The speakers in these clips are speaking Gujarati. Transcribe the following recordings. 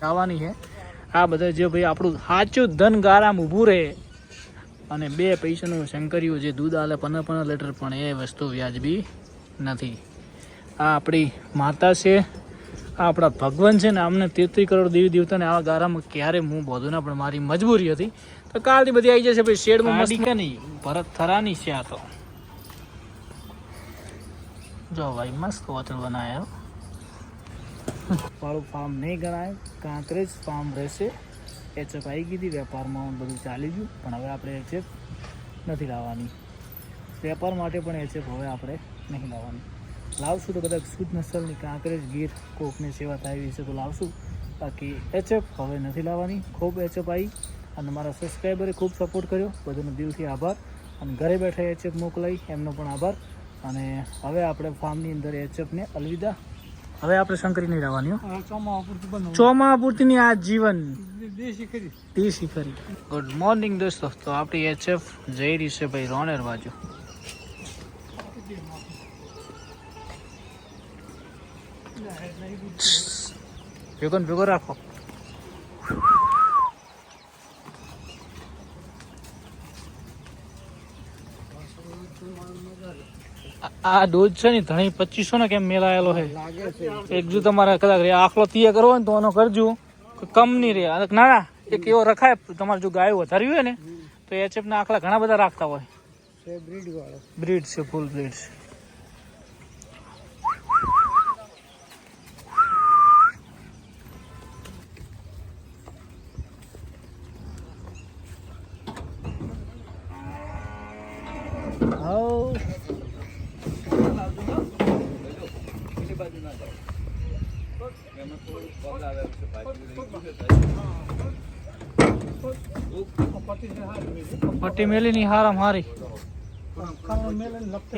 આવવાની છે આ બધા જે ભાઈ આપણું સાચું ધન ગારામાં ઊભું રહે અને 2 પૈસાનું શંકરિયું જે દૂધ આલે 15 લીટર પણ એ વસ્તુ વ્યાજબી નથી. આ આપણી માતા છે, આ આપણા ભગવાન છે ને. અમને 33 કરોડ દેવી દેવતાને આવા ગારામાં ક્યારે હું બોધું ના, પણ મારી મજબૂરી હતી. તો કાલથી બધી આવી જશે ભાઈ શેડમાં મસ્તી કે નહીં. ભરત થરાની છે આ તો. જો ભાઈ મસ્ત હોટલ બનાવ્યો. વાળું ફાર્મ નહીં ગણાય, કાંકરેજ ફાર્મ રહેશે. એચએફ આવી ગઈ હતી, વેપારમાં બધું ચાલી ગયું, પણ હવે આપણે એચએફ નથી લાવવાની. વેપાર માટે પણ એચએફ હવે આપણે નહીં લાવવાની. લાવશું તો કદાચ શુદ્ધ નસલની કાંકરેજ ગીર કોકની સેવા થાય છે તો લાવશું, બાકી એચએફ હવે નથી લાવવાની. ખૂબ એચએફ આવી અને મારા સબસ્ક્રાઈબરે ખૂબ સપોર્ટ કર્યો, બધાનો દિલથી આભાર. અને ઘરે બેઠા એચએફ મોકલાઈ એમનો પણ આભાર. અને હવે આપણે ફાર્મની અંદર એચએફને અલવિદા. હવે આપણે શંકરી નહીં લાવવાની. ચોમા પૂરતીની આ જીવન દેશી ખરી. ગુડ મોર્નિંગ દોસ્તો. તો આપણી એચએફ જઈ રહી છે ભાઈ રોનેર બાજુ. ભેગો રાખો. આ ડોઝ છે ને ધણી 2500 ને કેમ મેળાયેલો છે. એક જો તમારે કદાચ આખલો તૈયાર કરવો હોય ને તો એનો કરજો, કમ નહીં રહે. ના ના, એક એવો રખાય તમારે જો ગાય વધારી હોય ને તો એચએફ ના આખલા ઘણા બધા રાખતા હોય. બ્રીડ છે, ફૂલ બ્રીડ છે. પટ્ટી મેલી ની હારામ હારી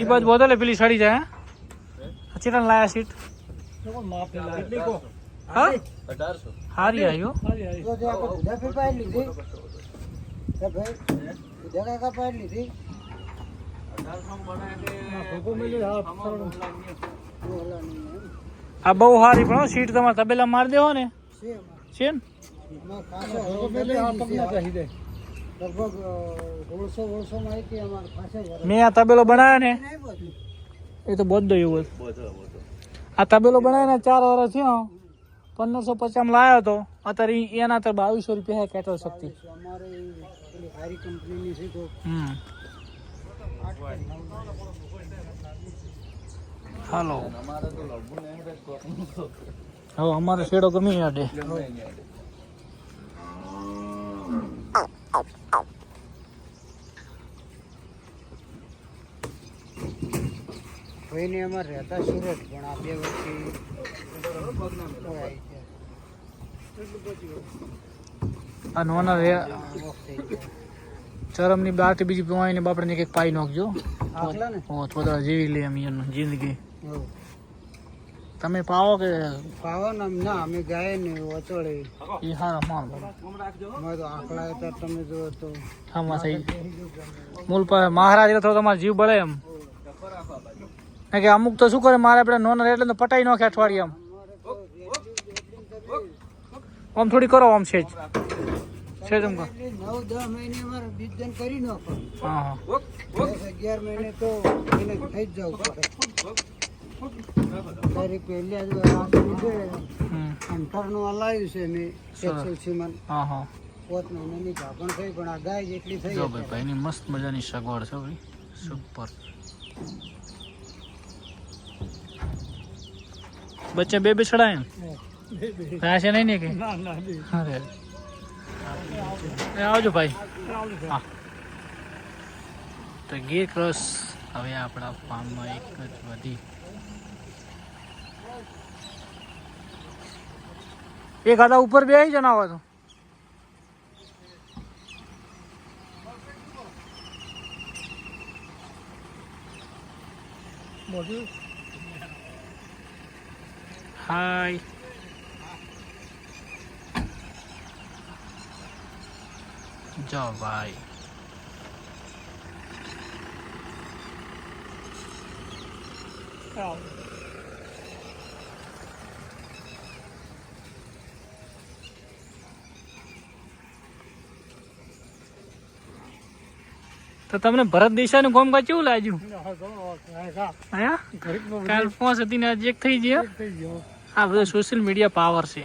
એ બાજુ બોતલે પેલી સડી જાય. ચેટન લાયા સીટ હારી આવ્યો. આ બહુ સારી પણ સીટ તમારે તબેલા મારી દેવો ને છે ને. મેં આ તબેલો બનાવ્યો ને એ તો બધો એવું આ તબેલો બનાવ્યો ને 4 વર્ષ થયો. 1550 લાવ્યો હતો, અત્યારે એના તો 2200 રૂપિયા કેટલો શક્તિ. હાલો હવે અમારે શેડો ગમી યાડે. ભાઈને અમારે રહેતા સુરત, પણ આ 2 વર્ષથી આ નોના રે ચરમની બાટી બીજી પવાઈને બાપડે ને એક પાઈ નાખજો. થોડા જીવી લે એમ એનું જિંદગી. તમે પાવો કે પાવો ના, અમે ગાય ને ઓચોડે એ હારા માર તો આંકડા હતા. તમે જો તો હા થઈ મૂલ પર મહારાજ એટલે થોડો તમારો જીવ બળે એમ કે અમુક તો શું કરે મારે આપણે નોન એટલે તો પટાઈ નાખે અઠવાડિયે આમ થોડી કરો આમ છે જ 9-10 મહિને અમારે બીજન કરી નાખો. હા 11 મહિને તો એને થઈ જ જવું પડે. તારી પહેલી જ અંતરનું હલાવ્યું છે મેં 100 હા હા 5 મહિનાની ગાભણ થઈ, પણ આ ગાય જેટલી થઈ. જો ભાઈ એની મસ્ત મજાની સગવડ છે ભાઈ, સુપર. બચ્ચા બે છડાય છે નહીં ને કે આવજો ભાઈ. હા તો ગીર ક્રોસ હવે આપણા ફાર્મમાં એક જ વધી. એક આદા ઉપર બે આવી જણાવો તો હાય. જાઓ ભાઈ. તો તમને ભરત દેસાઈનું ગોમ કા કેવું લાગ્યું? હા કાલ 5 હતી ને આજે 1 થઈ ગયો. આ બધું સોશિયલ મીડિયા પાવર છે.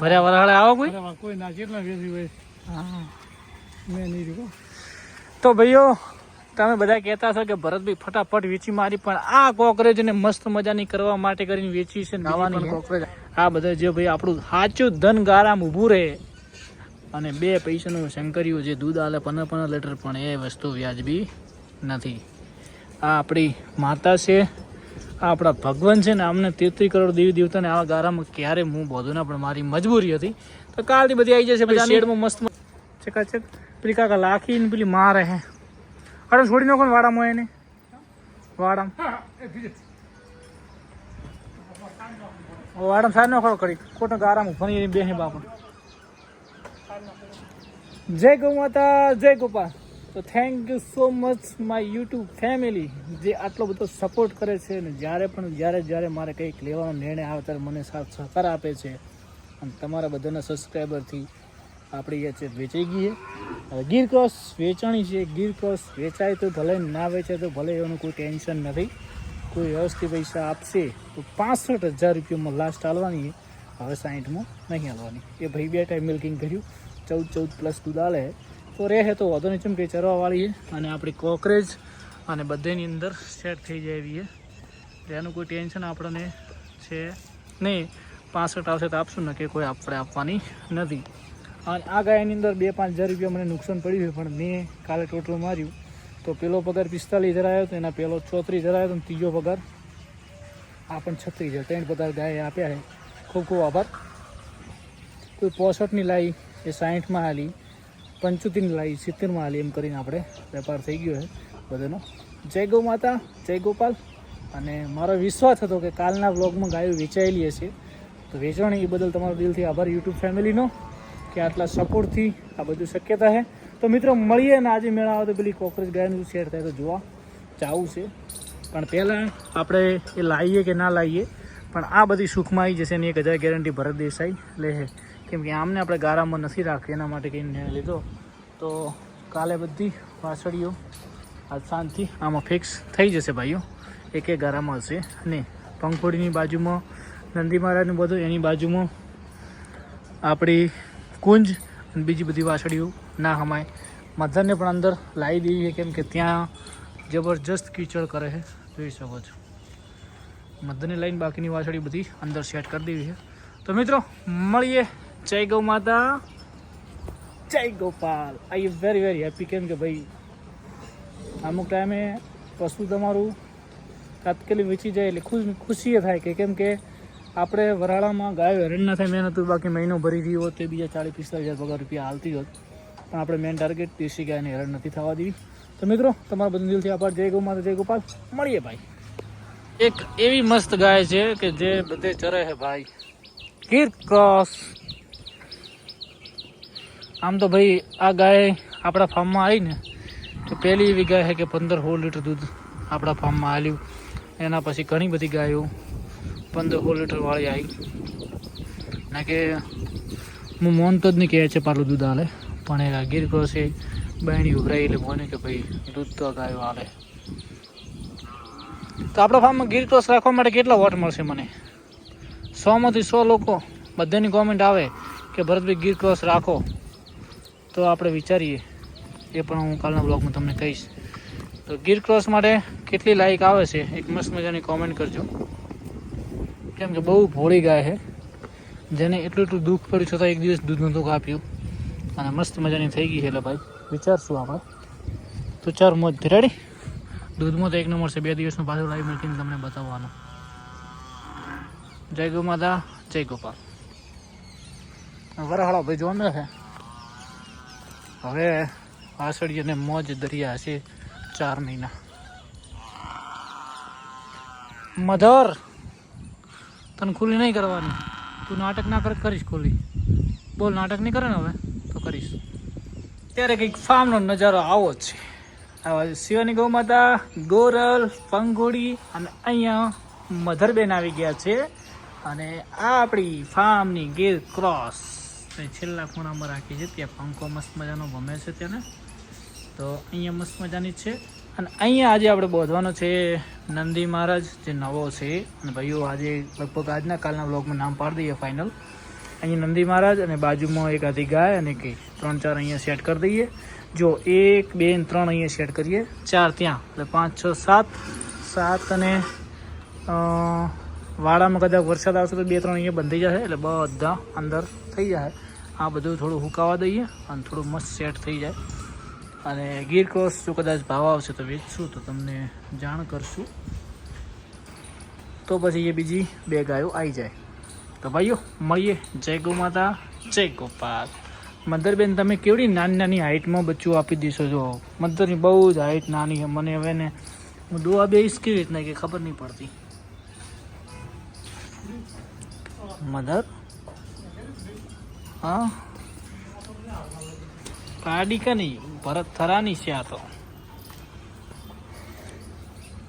ભર્યા વરાળે આવો કોઈ? તો ભાઈઓ તમે બધા કહેતા છો કે ભરતભાઈ ફટાફટ વેચી મારી, પણ આ કોકરેજ ને મસ્ત મજાની કરવા માટે કરીને વેચી છે. નાવાની કોકરેજ આ બધા જે ભાઈ આપણું સાચું ધન ગારામ ઊભું રહે અને 2 પૈસાનું શંકરિયું જે દૂધ આલે 15 લીટર, પણ એ વસ્તુ વ્યાજબી નથી. આ આપણી માતા છે, આ આપણા ભગવાન છે ને. અમને 33 કરોડ દેવી દેવતાને આવા ગારામાં ક્યારે હું બોધું ના, પણ મારી મજબૂરી હતી. તો કાલથી બધી આવી જશે. બધા શેડમાં મસ્ત ચકાચક પેલી કાકા લાખીને પેલી મારે હે. અરે છોડી નાખો ને વાડામાં એને. વાડામાં સાર નાખો કરી ખોટો ગારામાં ફરી બે બાપા. જય ગૌ માતા, જય ગોપાલ. તો thank you so much my YouTube family, જે આટલો બધો સપોર્ટ કરે છે ને જ્યારે મારે કંઈક લેવાનો નિર્ણય આવે ત્યારે મને સાથ સહકાર આપે છે. અને તમારા બધાના સબસ્ક્રાઈબરથી આપણી છે વેચાઈ ગઈ છે. હવે ગીર ક્રોસ વેચાણી છે. ગીર ક્રોસ વેચાય તો ભલે, ના વેચાય તો ભલે, એનું કોઈ ટેન્શન નથી. કોઈ વ્યવસ્થિત પૈસા આપશે તો 65,000 રૂપિયામાં લાસ્ટ હાલવાની, હવે 60માં નહીં હાલવાની. એ ભાઈ 2 ટાઈમ મિલ્કિંગ કર્યું, 14+ દૂધ આલે તો રહે તો વધુ નહીં. ચમકે ચરવાવાળી છે અને આપણી કોકરેજ અને બધાની અંદર સેટ થઈ જાય એવી છે. એનું કોઈ ટેન્શન આપણને છે નહીં. 65 આવશે તો આપશું ને, કે કોઈ આપણે આપવાની નથી. અને આ ગાયની અંદર 2-5 હજાર રૂપિયા મને નુકસાન પડ્યું છે, પણ મેં કાલે ટોટલ માર્યું તો પેલો પગાર 45,000 આવ્યો હતો, એના પેલો 34,000 આવ્યો હતો, અને ત્રીજો પગાર આ પણ 36,000. 3 પગાર ગાયે આપ્યા છે. ખૂબ ખૂબ આભાર. કોઈ 65ની લાવી એ 60માં હાલી, 75ની લાવી 70માં હાલી, એમ કરીને આપણે વેપાર થઈ ગયો છે બધાનો. જય ગૌ માતા, જય ગોપાલ. અને મારો વિશ્વાસ હતો કે કાલના વ્લોગમાં ગાયો વેચાયેલી હશે, તો વેચાણી એ બદલ તમારો દિલથી આભાર યુટ્યુબ ફેમિલીનો, કે આટલા સપોર્ટથી આ બધું શક્યતા છે. તો મિત્રો મળીએ ને આજે મેળા આવે તો પેલી કોકરેજ ગાયનું શેર થાય તો જોવા જવું છે. પણ પહેલાં આપણે એ લાવીએ કે ના લાવીએ, પણ આ બધી સુખમાં આવી જશે ને 1,000 ગેરંટી ભરત દેસાઈ લે છે. કેમ કે આમને આપણે ગારામાં નથી રાખી, એના માટે કંઈ નિર્ણય લીધો. તો કાલે બધી વાસળીઓ આજ સાંજથી આમાં ફિક્સ થઈ જશે ભાઈઓ. 1 ગારામાં હશે. અને પંખોડીની બાજુમાં નંદી મહારાજનું બધું, એની બાજુમાં આપણી કુંજ અને બીજી બધી વાસળીઓ ના હમાય. મધરને પણ અંદર લાવી દેવી છે, કેમ કે ત્યાં જબરજસ્ત કીચડ કરે છે, જોઈ શકો છો. મધરને લઈને બાકીની વાસળી બધી અંદર સેટ કરી દેવી છે. તો મિત્રો મળીએ. જય ગૌ માતા, જય ગોપાલ. આઈ એમ વેરી હેપી, કેમ કે ભાઈ અમુક ટાઈમે પશુ તમારું તાત્કાલિક વેચી જાય એટલે ખુશી થાય કે કેમ કે આપણે વરાળામાં ગાયો હેરાન ના થાય. મેં નહોતું બાકી મહિનો ભરી રહ્યો હોત તો બીજા 40-45,000 પગાર રૂપિયા હાલતી હોત, પણ આપણે મેન ટાર્ગેટ દેશી ગાયને હેરાન નથી થવા દેવી. તો મિત્રો તમારા બધા દિલથી આભાર. જય ગૌ માતા, જય ગોપાલ. મળીએ ભાઈ. એક એવી મસ્ત ગાય છે કે જે બધે ચરે છે ભાઈ, ગીર ક્રોસ. આમ તો ભાઈ આ ગાય આપણા ફાર્મમાં આવી ને તો પહેલી એવી ગાય છે કે 15-16 લીટર દૂધ આપણા ફાર્મમાં આવ્યું. એના પછી ઘણી બધી ગાયો 15-16 લીટર વાળી આવી. ના કે હું મોનતો જ નહીં કહે છે પાલું દૂધ હાલે, પણ એ ગીર ક્રોસ એ બહેણી ઉભરાઈ એટલે મને કે ભાઈ દૂધ તો ગાયો હાલે. તો આપણા ફાર્મમાં ગીર ક્રોસ રાખવા માટે કેટલા વોટ મળશે મને? 100માંથી 100 લોકો બધાની કોમેન્ટ આવે કે ભરતભાઈ ગીર ક્રોસ રાખો, તો આપણે વિચારીએ. એ પણ હું કાલના બ્લોગમાં તમને કહીશ. તો ગીર ક્રોસ માટે કેટલી લાઈક આવે છે એક મસ્ત મજાની કોમેન્ટ કરજો. કેમ કે બહુ ભોળી ગાય છે, જેને એટલું દુઃખ પડ્યું છતાં એક દિવસ દૂધનું દુઃખ આપ્યું અને મસ્ત મજાની થઈ ગઈ છે. એટલે ભાઈ વિચારશું આપણે તો 4 મોજ રેડી. દૂધમાં તો 1 નંબર છે. 2 દિવસનું પાછું લાવી મૂકીને તમને બતાવવાનું. જય ગૌ માતા, જય ગોપાલ. વરહાળો ભાઈ જોવા મળે છે. હવે વાસળી અને મોજ દરિયા હશે 4 મહિના. મધર તને ખુલ્લી નહીં કરવાની. તું નાટક ના કરે કરીશ ખુલ્લી. બોલ, નાટક નહીં કરે ને હવે તો કરીશ. ત્યારે કંઈક ફાર્મનો નજારો આવો જ છે. આવા શિવાની ગૌ માતા, ગોરલ, પંગોળી અને અહીંયા મધરબેન આવી ગયા છે. અને આ આપણી ફાર્મની ગીર ક્રોસ તો એ છેલ્લા ખૂણામાં રાખી છે. ત્યાં પંખો મસ્ત મજાનો ગમે છે તેને. તો અહીંયા મસ્ત મજાની જ છે. અને અહીંયા આજે આપણે બોધવાનો છે નંદી મહારાજ જે નવો છે. અને ભાઈઓ આજે લગભગ આજના કાલના વ્લોગમાં નામ પાડી દઈએ ફાઇનલ. અહીંયા નંદી મહારાજ અને બાજુમાં એક આધી ગાય અને કે 3-4 અહીંયા સેટ કરી દઈએ. જો 1 2 3 અહીંયા સેટ કરીએ, 4 ત્યાં, એટલે 5 6 7 અને વાડામાં કદાચ વરસાદ આવશે તો 2-3 અહીંયા બંધ થઈ જશે, એટલે બધા અંદર થઈ જાય. આ બધું થોડું હુકાવા દઈએ અને થોડું મસ્ત સેટ થઈ જાય. અને ગીર ક્રોસ જો કદાચ ભાવ આવશે તો વેચશું, તો તમને જાણ કરશું. તો પછી એ બીજી 2 ગાયો આવી જાય. તો ભાઈઓ મળીએ. જય ગૌ માતા, જય ગોપાલ. મધરબેન તમે કેવડી નાની નાની હાઇટમાં બચ્ચું આપી દીશો. જો મધરની બહુ જ હાઇટ નાની છે. મને હવે ને હું દોવા બેઈશ કેવી રીતના કે ખબર નહીં પડતી. મધર હા કાડી કે નહીં, ભરત થરાની છે આ તો.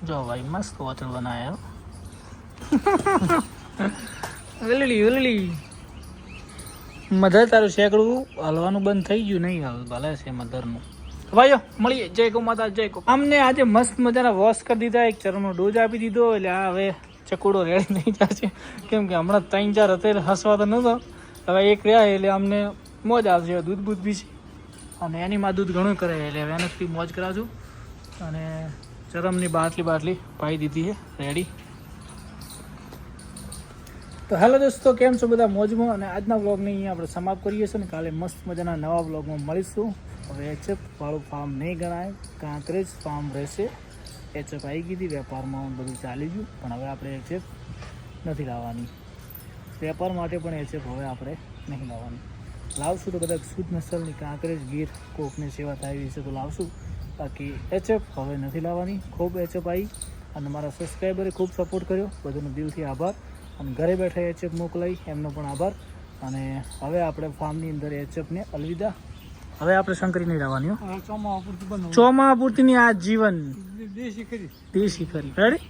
જો ભાઈ મસ્ત હોટલ બનાવ્યો. વેલડી મધર તારું શેકડું હલવાનું બંધ થઈ ગયું નહીં, હાલ ભલે છે મધરનું. ભાઈઓ મળીએ. જય ગૌ માતા, જય ગૌ. અમને આજે મસ્ત મજાના વોશ કરી દીધા, એક ચરમનો ડોઝ આપી દીધો, એટલે આ હવે ચકુડો રેડી નહીં જશે. કેમ કે હમણાં 3-4 હતા એટલે હસવા તો નહોતો, હવે એક રહ્યા એટલે અમને મોજ આવશે. દૂધ બૂધ બી છે અને એની માં દૂધ ઘણું કરે, એટલે હવે એનાથી મોજ કરાવશું. અને ચરમની બાટલી પાઈ દીધી છે રેડી. તો હેલો દોસ્તો, કેમ છો બધા? મોજમાં. અને આજના વ્લોગને અહીંયા આપણે સમાપ્ત કરીએ છીએ. ને કાલે મસ્ત મજાના નવા વ્લોગમાં મળીશું. હવે એચએફ વાળું ફાર્મ નહીં ગણાય, કાંકરેજ ફાર્મ રહેશે. એચએફ આવી ગઈ હતી, વેપારમાં બધું ચાલી ગયું, પણ હવે આપણે એચએફ નથી લાવવાની. વેપાર માટે પણ એચએફ હવે આપણે નહીં લાવવાની. લાવશું તો કદાચ શુદ્ધ નસલની કાંકરેજ ગીર કોકની સેવા થાય છે તો લાવશું, બાકી એચએફ હવે નથી લાવવાની. ખૂબ એચએફ આવી અને મારા સબસ્ક્રાઈબરે ખૂબ સપોર્ટ કર્યો, બધાનો દિલથી આભાર. અને ઘરે બેઠા એચએફ મોકલાઈ એમનો પણ આભાર. અને હવે આપણે ફાર્મની અંદર એચએફને અલવિદા. હવે આપણે શંકરી નહીં લાવવાની. ચોમા પૂરતીની આ જીવન દેશી ખરી રેડી.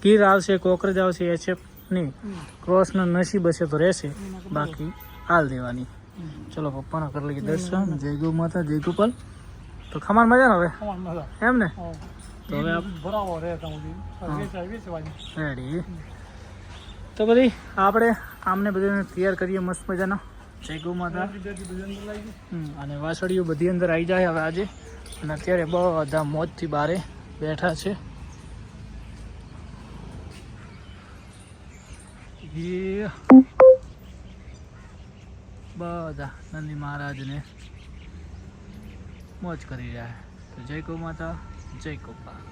ગીર આવશે, કોકરેજ આવશે, એચએફ નહીં. ક્રોસનો નસીબ હશે તો રહેશે, બાકી હાલ દેવાની. ચલો પપ્પાના કરી લઈએ દર્શન. જય ગૌ માતા, જય ગોપાલ. તો ખમાન મજા ને હવે એમ ને. તો હવે રેડી. તો બધી આપણે આમને બધાને તૈયાર કરીએ મસ્ત મજાના. જય ગૌ માતા. અને વાસળીઓ બધી અંદર આવી જાય હવે આજે. અને અત્યારે બધા મોજથી બારે બેઠા છે. બધા નંદી મહારાજને મોજ કરી રહ્યા. તો જય ગૌ માતા, જય ગોપાલ.